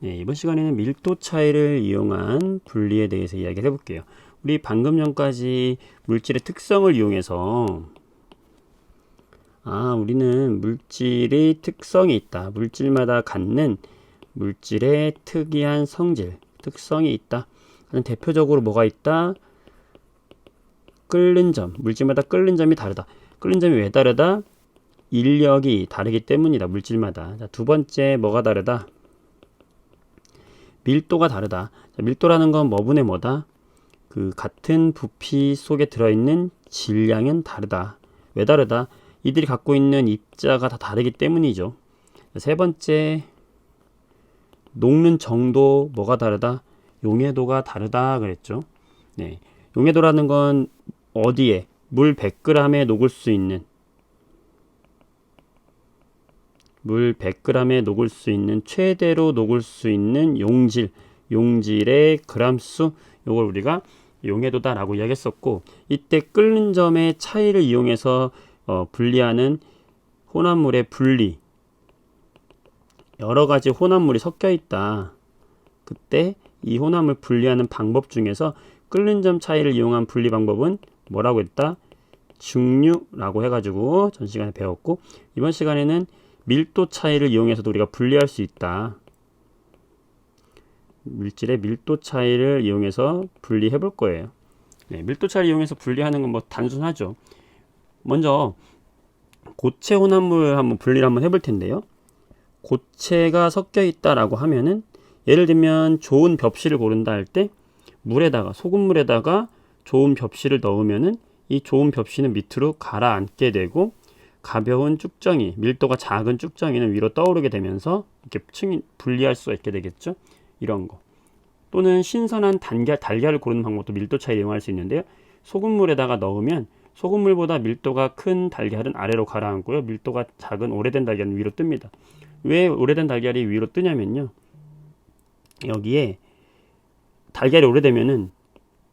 네, 이번 시간에는 밀도 차이를 이용한 분리에 대해서 이야기를 해볼게요. 우리 방금 전까지 물질의 특성을 이용해서 우리는 물질의 특성이 있다. 물질마다 갖는 물질의 특이한 성질, 특성이 있다. 대표적으로 뭐가 있다? 끓는 점, 물질마다 끓는 점이 다르다. 끓는 점이 왜 다르다? 인력이 다르기 때문이다. 물질마다. 자, 두 번째 뭐가 다르다? 밀도가 다르다. 자, 밀도라는 건 뭐분의 뭐다? 그 같은 부피 속에 들어있는 질량은 다르다. 왜 다르다? 이들이 갖고 있는 입자가 다 다르기 때문이죠. 자, 세 번째 녹는 정도 뭐가 다르다? 용해도가 다르다 그랬죠. 네, 용해도라는 건 어디에? 물 100g에 녹을 수 있는 최대로 녹을 수 있는 용질의 그람수, 요걸 우리가 용해도다 라고 이야기했었고, 이때 끓는 점의 차이를 이용해서 분리하는 혼합물의 분리, 여러 가지 혼합물이 섞여 있다. 그때 이 혼합물 분리하는 방법 중에서 끓는 점 차이를 이용한 분리 방법은 뭐라고 했다? 증류라고 해가지고 전 시간에 배웠고, 이번 시간에는 밀도 차이를 이용해서도 우리가 분리할 수 있다. 물질의 밀도 차이를 이용해서 분리해 볼 거예요. 네, 밀도 차이를 이용해서 분리하는 건 뭐 단순하죠. 먼저 고체 혼합물 한번 분리를 한번 해볼 텐데요. 고체가 섞여 있다라고 하면은, 예를 들면 좋은 벽실을 고른다 할 때 소금물에다가 좋은 벽실을 넣으면은 이 좋은 벽실은 밑으로 가라앉게 되고, 가벼운 쭉정이, 밀도가 작은 쭉정이는 위로 떠오르게 되면서 이렇게 층이 분리할 수가 있게 되겠죠. 이런 거. 또는 신선한 달걀을 고르는 방법도 밀도 차이를 이용할 수 있는데요. 소금물에다가 넣으면 소금물보다 밀도가 큰 달걀은 아래로 가라앉고요. 밀도가 작은 오래된 달걀은 위로 뜹니다. 왜 오래된 달걀이 위로 뜨냐면요. 여기에 달걀이 오래되면은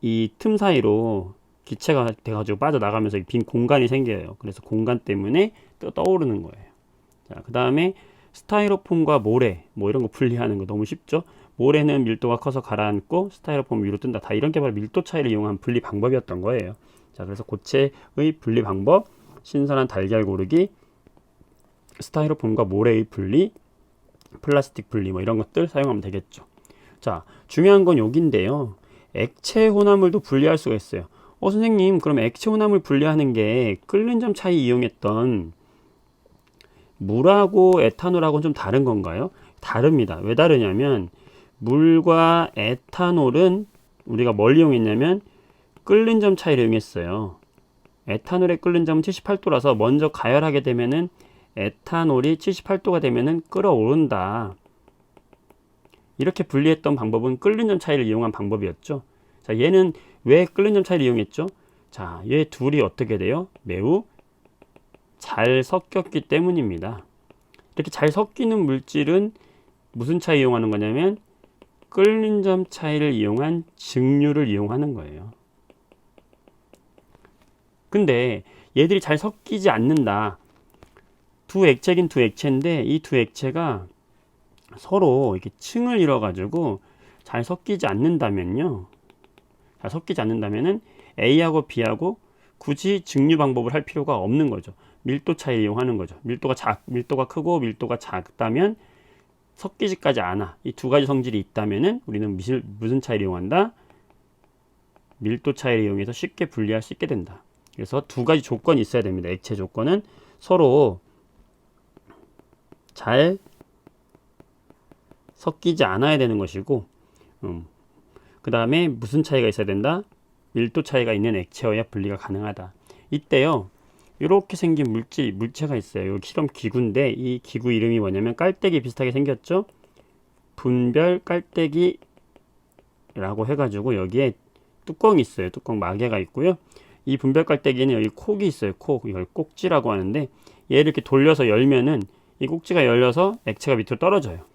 이 틈 사이로 기체가 돼가지고 빠져나가면서 빈 공간이 생겨요. 그래서 공간 때문에 떠오르는 거예요. 자, 그 다음에 스타이로폼과 모래, 뭐 이런 거 분리하는 거 너무 쉽죠? 모래는 밀도가 커서 가라앉고 스타이로폼 위로 뜬다. 다 이런 게 바로 밀도 차이를 이용한 분리 방법이었던 거예요. 자, 그래서 고체의 분리 방법, 신선한 달걀 고르기, 스타이로폼과 모래의 분리, 플라스틱 분리, 뭐 이런 것들 사용하면 되겠죠. 자, 중요한 건 여기인데요. 액체 혼합물도 분리할 수가 있어요. 선생님, 그럼 액체 혼합물 분리하는 게 끓는 점 차이 이용했던 물하고 에탄올하고는 좀 다른 건가요? 다릅니다. 왜 다르냐면, 물과 에탄올은 우리가 뭘 이용했냐면 끓는 점 차이를 이용했어요. 에탄올의 끓는 점은 78도라서 먼저 가열하게 되면은 에탄올이 78도가 되면은 끓어오른다. 이렇게 분리했던 방법은 끓는 점 차이를 이용한 방법이었죠. 자, 얘는 왜 끓는 점 차이를 이용했죠? 자, 얘 둘이 어떻게 돼요? 매우 잘 섞였기 때문입니다. 이렇게 잘 섞이는 물질은 무슨 차이 이용하는 거냐면 끓는 점 차이를 이용한 증류를 이용하는 거예요. 근데 얘들이 잘 섞이지 않는다. 두 액체긴 두 액체인데 이 두 액체가 서로 이렇게 층을 이뤄가지고 잘 섞이지 않는다면요. 잘 섞이지 않는다면은 A하고 B하고 굳이 증류 방법을 할 필요가 없는 거죠. 밀도 차이를 이용하는 거죠. 밀도가 크고 밀도가 작다면 섞이지까지 않아. 이 두 가지 성질이 있다면은 우리는 무슨 차이를 이용한다? 밀도 차이를 이용해서 쉽게 분리할 수 있게 된다. 그래서 두 가지 조건이 있어야 됩니다. 액체 조건은 서로 잘 섞이지 않아야 되는 것이고, 그 다음에 무슨 차이가 있어야 된다? 밀도 차이가 있는 액체여야 분리가 가능하다. 이때요, 이렇게 생긴 물체가 있어요. 이 실험 기구인데 이 기구 이름이 뭐냐면 깔때기 비슷하게 생겼죠? 분별 깔때기라고 해가지고 여기에 뚜껑이 있어요. 뚜껑 마개가 있고요. 이 분별 깔때기는 여기 콕이 있어요. 이걸 꼭지라고 하는데, 얘를 이렇게 돌려서 열면은 이 꼭지가 열려서 액체가 밑으로 떨어져요.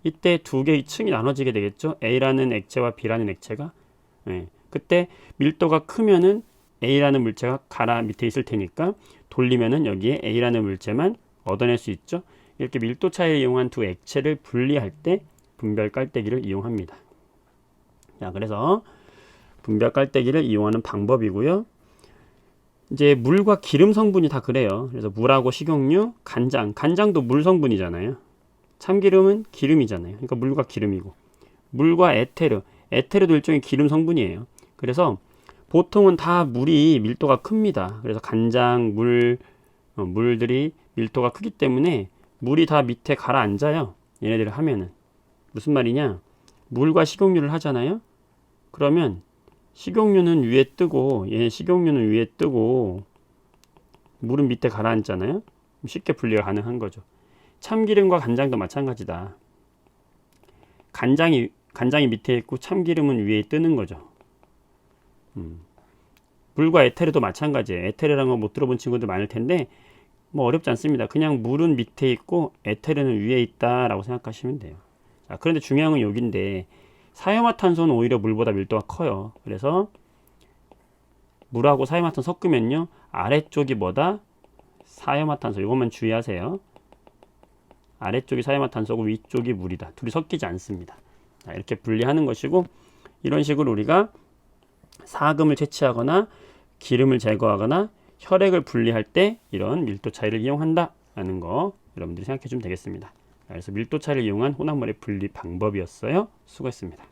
이때 두 개의 층이 나눠지게 되겠죠. A라는 액체와 B라는 액체가. 그때 밀도가 크면은 A라는 물체가 밑에 있을 테니까 돌리면은 여기에 A라는 물체만 얻어낼 수 있죠. 이렇게 밀도 차이를 이용한 두 액체를 분리할 때 분별 깔때기를 이용합니다. 자, 그래서 분별 깔때기를 이용하는 방법이고요. 이제 물과 기름 성분이 다 그래요. 그래서 물하고 식용유, 간장도 물 성분이잖아요. 참기름은 기름이잖아요. 그러니까 물과 기름이고, 물과 에테르도 일종의 기름 성분이에요. 그래서 보통은 다 물이 밀도가 큽니다. 그래서 간장, 물들이 밀도가 크기 때문에 물이 다 밑에 가라앉아요. 얘네들을 하면은. 무슨 말이냐? 물과 식용유를 하잖아요. 그러면 식용유는 위에 뜨고 물은 밑에 가라앉잖아요. 쉽게 분리가 가능한 거죠. 참기름과 간장도 마찬가지다. 간장이 밑에 있고 참기름은 위에 뜨는 거죠. 물과 에테르도 마찬가지예요. 에테르라는 거 못 들어본 친구들 많을 텐데 뭐 어렵지 않습니다. 그냥 물은 밑에 있고 에테르는 위에 있다라고 생각하시면 돼요. 자, 그런데 중요한 건 여기인데 사이화탄소는 오히려 물보다 밀도가 커요. 그래서 물하고 사이화탄소 섞으면요, 아래쪽이 뭐다? 사이화탄소. 이것만 주의하세요. 아래쪽이 사이화탄소고 위쪽이 물이다. 둘이 섞이지 않습니다. 자, 이렇게 분리하는 것이고, 이런 식으로 우리가 사금을 채취하거나 기름을 제거하거나 혈액을 분리할 때 이런 밀도 차이를 이용한다 라는 거 여러분들이 생각해 주면 되겠습니다. 그래서 밀도 차이를 이용한 혼합물의 분리 방법이었어요. 수고했습니다.